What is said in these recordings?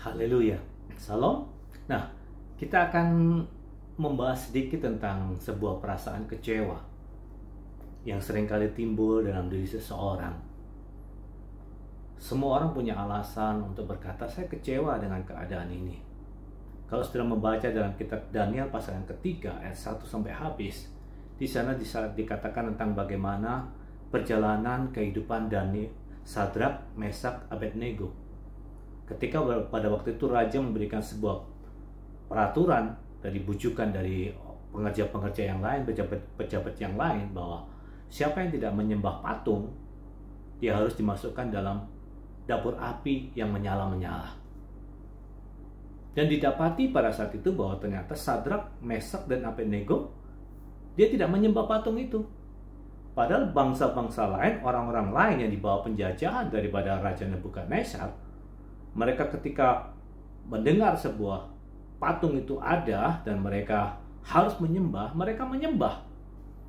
Haleluya. Salam. Nah, kita akan membahas sedikit tentang sebuah perasaan kecewa yang seringkali timbul dalam diri seseorang. Semua orang punya alasan untuk berkata, saya kecewa dengan keadaan ini. Kalau sudah membaca dalam kitab Daniel pasal yang ketiga ayat 1 sampai habis, di sana dikatakan tentang bagaimana perjalanan kehidupan Daniel, Sadrak, Mesak, Abednego. Ketika pada waktu itu raja memberikan sebuah peraturan dari bujukan dari pengerja-pengerja yang lain, pejabat-pejabat yang lain, bahwa siapa yang tidak menyembah patung, dia harus dimasukkan dalam dapur api yang menyala-menyala. Dan didapati pada saat itu bahwa ternyata Sadrak, Mesak, dan Abednego, dia tidak menyembah patung itu. Padahal bangsa-bangsa lain, orang-orang lain yang dibawa penjajahan daripada Raja Nebukadnezar, mereka ketika mendengar sebuah patung itu ada dan mereka harus menyembah, mereka menyembah.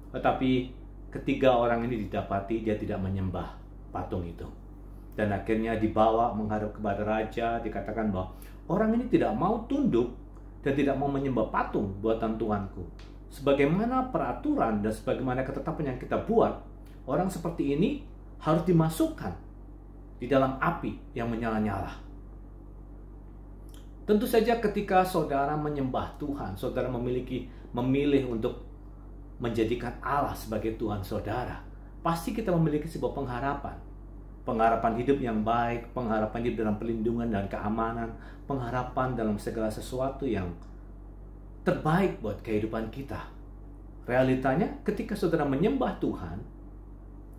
Tetapi ketiga orang ini didapati dia tidak menyembah patung itu. Dan akhirnya dibawa menghadap kepada raja, dikatakan bahwa orang ini tidak mau tunduk dan tidak mau menyembah patung buatan Tuanku. Sebagaimana peraturan dan sebagaimana ketetapan yang kita buat, orang seperti ini harus dimasukkan di dalam api yang menyala-nyala. Tentu saja ketika saudara menyembah Tuhan, saudara memilih untuk menjadikan Allah sebagai Tuhan saudara, pasti kita memiliki sebuah pengharapan. Pengharapan hidup yang baik, pengharapan hidup dalam perlindungan dan keamanan, pengharapan dalam segala sesuatu yang terbaik buat kehidupan kita. Realitanya ketika saudara menyembah Tuhan,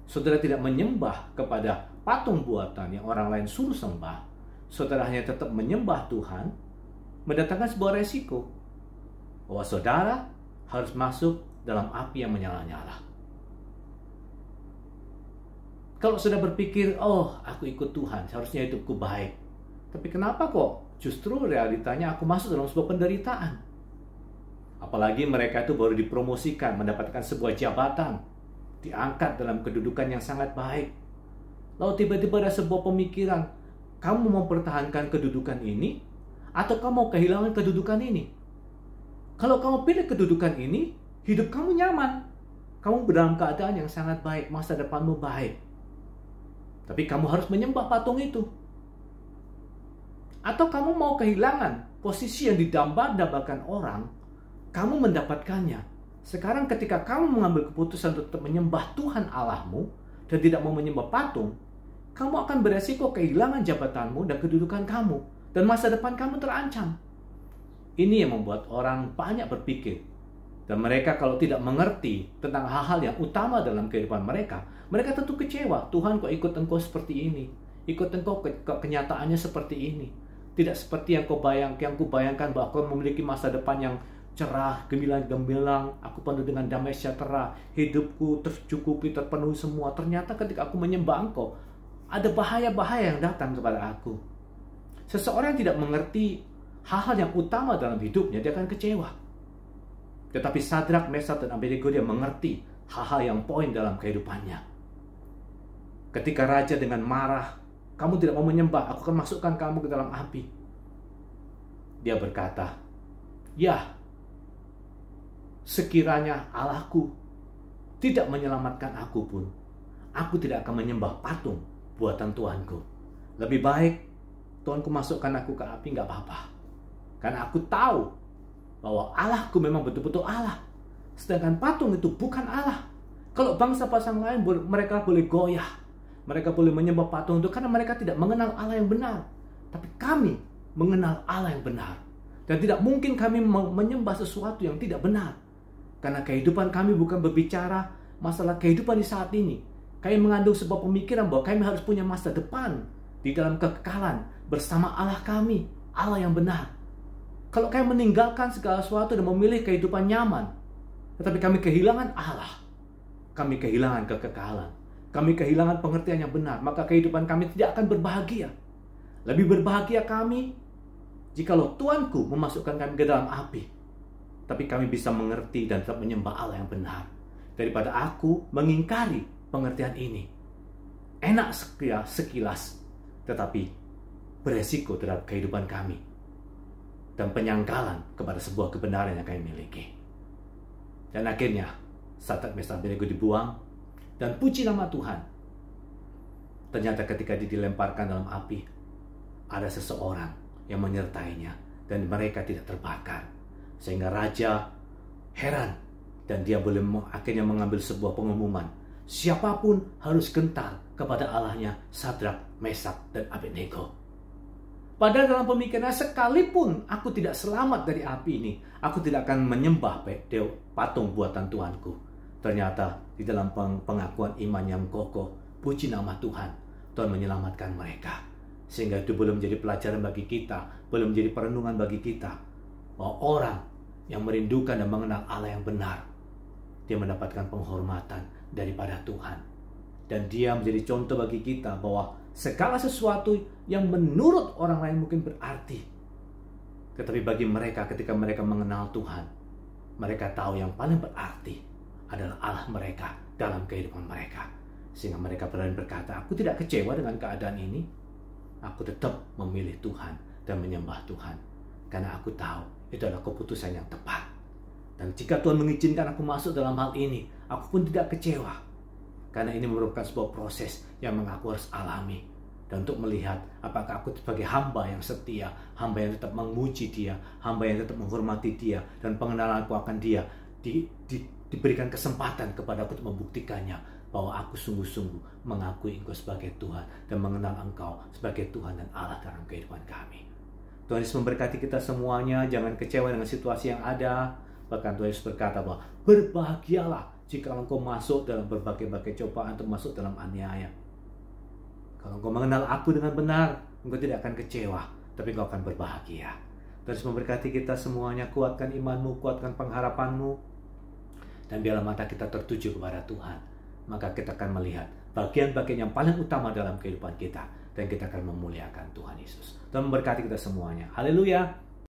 saudara tidak menyembah kepada patung buatan yang orang lain suruh sembah, saudara hanya tetap menyembah Tuhan, mendatangkan sebuah resiko bahwa saudara harus masuk dalam api yang menyala-nyala. Kalau sudah berpikir, oh aku ikut Tuhan, seharusnya hidupku baik, tapi kenapa kok justru realitanya aku masuk dalam sebuah penderitaan? Apalagi mereka itu baru dipromosikan, mendapatkan sebuah jabatan, diangkat dalam kedudukan yang sangat baik. Lalu tiba-tiba ada sebuah pemikiran, kamu mau mempertahankan kedudukan ini, atau kamu mau kehilangan kedudukan ini? Kalau kamu pilih kedudukan ini, hidup kamu nyaman. Kamu dalam keadaan yang sangat baik, masa depanmu baik. Tapi kamu harus menyembah patung itu. Atau kamu mau kehilangan posisi yang didambakan orang, kamu mendapatkannya. Sekarang ketika kamu mengambil keputusan untuk menyembah Tuhan Allahmu, dan tidak mau menyembah patung, kamu akan beresiko kehilangan jabatanmu dan kedudukan kamu, dan masa depan kamu terancam. Ini yang membuat orang banyak berpikir, dan mereka kalau tidak mengerti tentang hal-hal yang utama dalam kehidupan mereka, mereka tentu kecewa. Tuhan kok ikut engkau seperti ini, ikut engkau kenyataannya seperti ini, tidak seperti yang kubayangkan bahwa kau memiliki masa depan yang cerah, gemilang-gemilang, aku penuh dengan damai sejahtera, hidupku tercukupi, terpenuhi semua. Ternyata ketika aku menyembah engkau, ada bahaya-bahaya yang datang kepada aku. Seseorang yang tidak mengerti hal-hal yang utama dalam hidupnya, dia akan kecewa. Tetapi Sadrak, Mesak, dan Abednego dia mengerti hal-hal yang poin dalam kehidupannya. Ketika raja dengan marah, kamu tidak mau menyembah, aku akan masukkan kamu ke dalam api. Dia berkata, ya, sekiranya Allahku tidak menyelamatkan aku pun, aku tidak akan menyembah patung buatan Tuanku. Lebih baik Tuanku masukkan aku ke api, nggak apa-apa. Karena aku tahu bahwa Allahku memang betul-betul Allah. Sedangkan patung itu bukan Allah. Kalau bangsa pasang lain, mereka boleh goyah. Mereka boleh menyembah patung itu karena mereka tidak mengenal Allah yang benar. Tapi kami mengenal Allah yang benar. Dan tidak mungkin kami menyembah sesuatu yang tidak benar. Karena kehidupan kami bukan berbicara masalah kehidupan di saat ini. Kami mengandung sebuah pemikiran bahwa kami harus punya masa depan di dalam kekekalan bersama Allah kami, Allah yang benar. Kalau kami meninggalkan segala sesuatu dan memilih kehidupan nyaman, tetapi kami kehilangan Allah, kami kehilangan kekekalan, kami kehilangan pengertian yang benar, maka kehidupan kami tidak akan berbahagia. Lebih berbahagia kami jikalau Tuanku memasukkan kami ke dalam api, tapi kami bisa mengerti dan tetap menyembah Allah yang benar, daripada aku mengingkari pengertian ini. Enak sekilas, tetapi beresiko terhadap kehidupan kami dan penyangkalan kepada sebuah kebenaran yang kami miliki. Dan akhirnya Sadrak, Mesak, Abednego dibuang, dan puji nama Tuhan, ternyata ketika dia dilemparkan dalam api, ada seseorang yang menyertainya dan mereka tidak terbakar, sehingga raja heran dan dia boleh akhirnya mengambil sebuah pengumuman, siapapun harus gentar kepada Allahnya Sadrak, Mesak, dan Abednego. Padahal dalam pemikirannya, sekalipun aku tidak selamat dari api ini, aku tidak akan menyembah patung buatan Tuhanku. Ternyata di dalam pengakuan iman yang kokoh, puji nama Tuhan, Tuhan menyelamatkan mereka. Sehingga itu belum menjadi pelajaran bagi kita, belum menjadi perenungan bagi kita, bahwa orang yang merindukan dan mengenal Allah yang benar, dia mendapatkan penghormatan daripada Tuhan. Dan dia menjadi contoh bagi kita bahwa segala sesuatu yang menurut orang lain mungkin berarti, tetapi bagi mereka ketika mereka mengenal Tuhan, mereka tahu yang paling berarti adalah Allah mereka dalam kehidupan mereka. Sehingga mereka berani berkata, aku tidak kecewa dengan keadaan ini. Aku tetap memilih Tuhan dan menyembah Tuhan. Karena aku tahu itu adalah keputusan yang tepat. Dan jika Tuhan mengizinkan aku masuk dalam hal ini, aku pun tidak kecewa. Karena ini merupakan sebuah proses yang aku harus alami. Dan untuk melihat apakah aku sebagai hamba yang setia, hamba yang tetap memuji Dia, hamba yang tetap menghormati Dia, dan pengenalanku akan Dia diberikan kesempatan kepada aku untuk membuktikannya bahwa aku sungguh-sungguh mengakui Engkau sebagai Tuhan dan mengenal Engkau sebagai Tuhan dan Allah dalam kehidupan kami. Tuhan Yesus memberkati kita semuanya. Jangan kecewa dengan situasi yang ada. Bahkan Tuhan Yesus berkata bahwa berbahagialah jika engkau masuk dalam berbagai-bagai cobaan atau masuk dalam aniaya. Kalau engkau mengenal aku dengan benar, engkau tidak akan kecewa, tapi engkau akan berbahagia. Tuhan Yesus memberkati kita semuanya. Kuatkan imanmu, kuatkan pengharapanmu, dan biarlah mata kita tertuju kepada Tuhan. Maka kita akan melihat bagian-bagian yang paling utama dalam kehidupan kita, dan kita akan memuliakan Tuhan Yesus. Tuhan memberkati kita semuanya. Haleluya.